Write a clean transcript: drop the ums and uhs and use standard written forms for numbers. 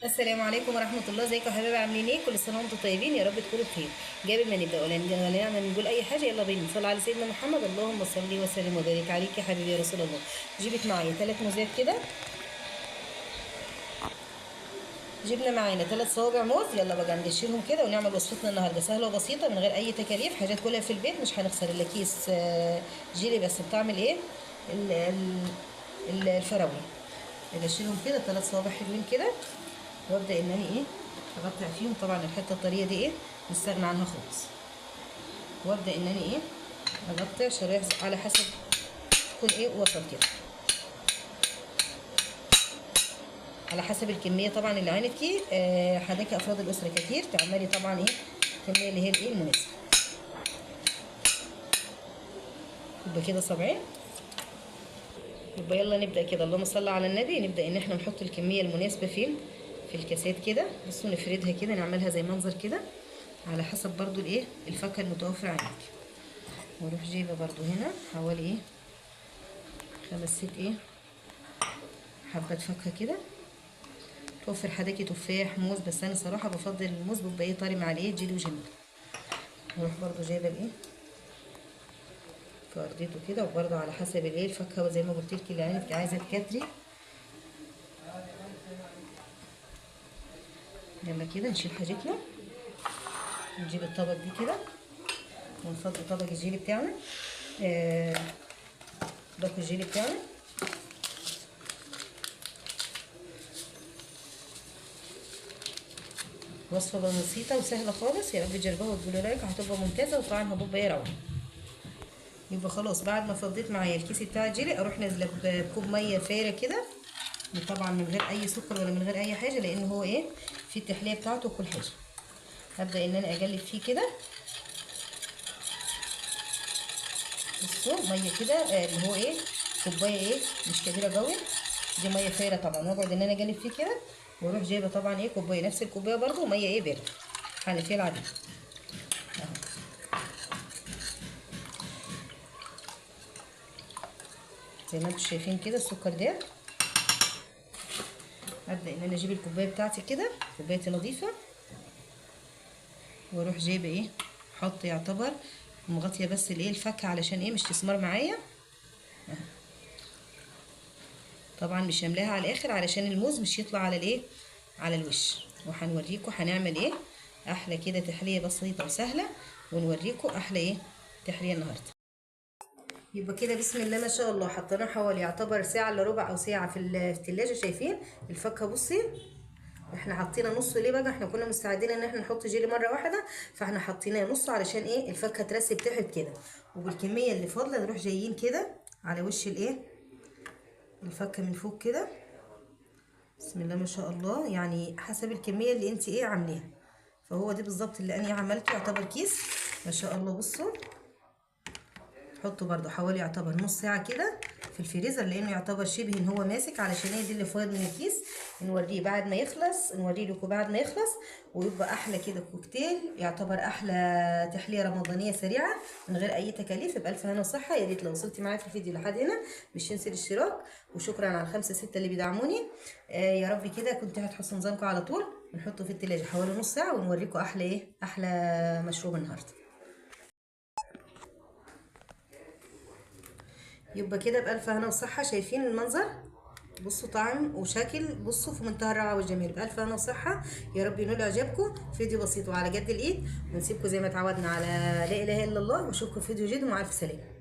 السلام عليكم ورحمة الله. ازيكم يا حبايبي؟ عاملين ايه؟ كل سنة وانتم طيبين، يا رب تكونوا بخير. قبل ما نبدأ ولا نعمل نقول أي حاجة، يلا بينا نصلي على سيدنا محمد. اللهم صل وسلم وبارك عليك يا حبيبي يا رسول الله. جبت معايا 3 موزات كده، جبنا معانا 3 صوابع موز. يلا بقى نقشرهم كده ونعمل وصفتنا النهارده سهلة وبسيطة من غير أي تكاليف، حاجات كلها في البيت، مش هنخسر إلا كيس جيلي بس بتعمل ايه الفراولة. نقشرهم كده 3 صوابع حلوين كده، وابدا ان انا اقطع فيهم. طبعا الحته الطريه دي نستغنى عنها خالص. وابدا ان انا اقطع شرايح على حسب تكون وسط كده، على حسب الكميه طبعا اللي عندك. حضرتك افراد الاسره كتير، تعملي طبعا الكميه اللي هي المناسبه. يبقى كده صبعين. يبقى يلا نبدا كده، اللهم صل على النبي. نبدا ان احنا نحط الكميه المناسبه في الكاسات كده. بصوا نفردها كده، نعملها زي منظر كده على حسب برضو الفاكهه المتوفره عندك. واروح جايبه برضو هنا حوالي 5 6 حبات فاكهه كده. توفر حداكي تفاح موز، بس انا صراحه بفضل الموز، بيبقى طري مع جيلي وجميل. واروح برضو جايبه فرديته كده، وبرضو على حسب الفاكهه، وزي ما قلت لك اللي عندك عايزه تكتري. يلا كده نشيل حاجتنا، نجيب الطبق دي كده ونفضي طبق الجيلي بتاعنا. باكل الجيلي بتاعنا. وصفه بسيطه وسهله خالص، يا رب تجربوها وتقولوا رايك، هتبقى ممتازه وطعمها بيبقى روعه. يبقى خلاص بعد ما فضيت معايا الكيس بتاع الجيلي، اروح نازله بكوب ميه فارغ كده، طبعا من غير اي سكر ولا من غير اي حاجه، لان هو في التحليه بتاعته وكل حاجه. هبدا ان انا اقلب فيه كده. بصوا ميه كده، اللي هو كوبايه مش كبيره قوي، دي ميه فارغه طبعا. واقعد ان انا اقلب فيه كده، واروح جايبه طبعا كوبايه، نفس الكوبايه برده ميه بارده حنفيه العاديه اهو. زي ما انتم شايفين كده السكر ده. هبدا ان انا اجيب الكوبايه بتاعتي كده، كوبايتي نظيفه، واروح جايبه احط يعتبر مغطيه بس الفاكهه، علشان مش تسمر معايا. طبعا مش هملاها على الاخر علشان الموز مش يطلع على على الوش. وهنوريكم هنعمل احلى كده تحليه بسيطه وسهله، ونوريكم احلى تحليه النهارده. يبقى كده بسم الله ما شاء الله، حطيناه حوالي يعتبر ساعه الا ربع او ساعه في الثلاجه. شايفين الفاكهه؟ بصي احنا حطينا نصه ليه بقى؟ احنا كنا مستعدين ان احنا نحط جيلي مره واحده، فاحنا حطيناه نصه علشان الفاكهه ترسب تحت كده. وبالكميه اللي فاضله نروح جايين كده على وش الفاكهه من فوق كده. بسم الله ما شاء الله، يعني حسب الكميه اللي انت عاملاها. فهو دي بالظبط اللي انا عملته، يعتبر كيس ما شاء الله. بصوا حطه برده حوالي يعتبر نص ساعه كده في الفريزر، لانه يعتبر شبه ان هو ماسك، علشان دي اللي فاضل من الكيس. نوريه بعد ما يخلص، نوريه لكم بعد ما يخلص، ويبقى احلى كده كوكتيل، يعتبر احلى تحليه رمضانيه سريعه من غير اي تكاليف. بالف هنا وصحه. يا ريت لو وصلتي معايا في الفيديو لحد هنا مش تنسي الاشتراك، وشكرا على ال5 6 اللي بيدعموني. يا رب كده كنت هتحسوا نظامكم على طول. نحطه في التلاجة حوالي نص ساعه، ونوريكم احلى احلى مشروب النهارده. يبقى كده بألف هنا وصحة. شايفين المنظر؟ بصوا طعم وشكل، بصوا في منتهى الروعة والجمال. بألف هنا وصحة، يا رب ينول إعجابكم. فيديو بسيط وعلى قد الإيد، ونسيبكم زي ما اتعودنا على لا إله إلا الله، وأشوفكم في فيديو جديد، ومع ألف سلامة.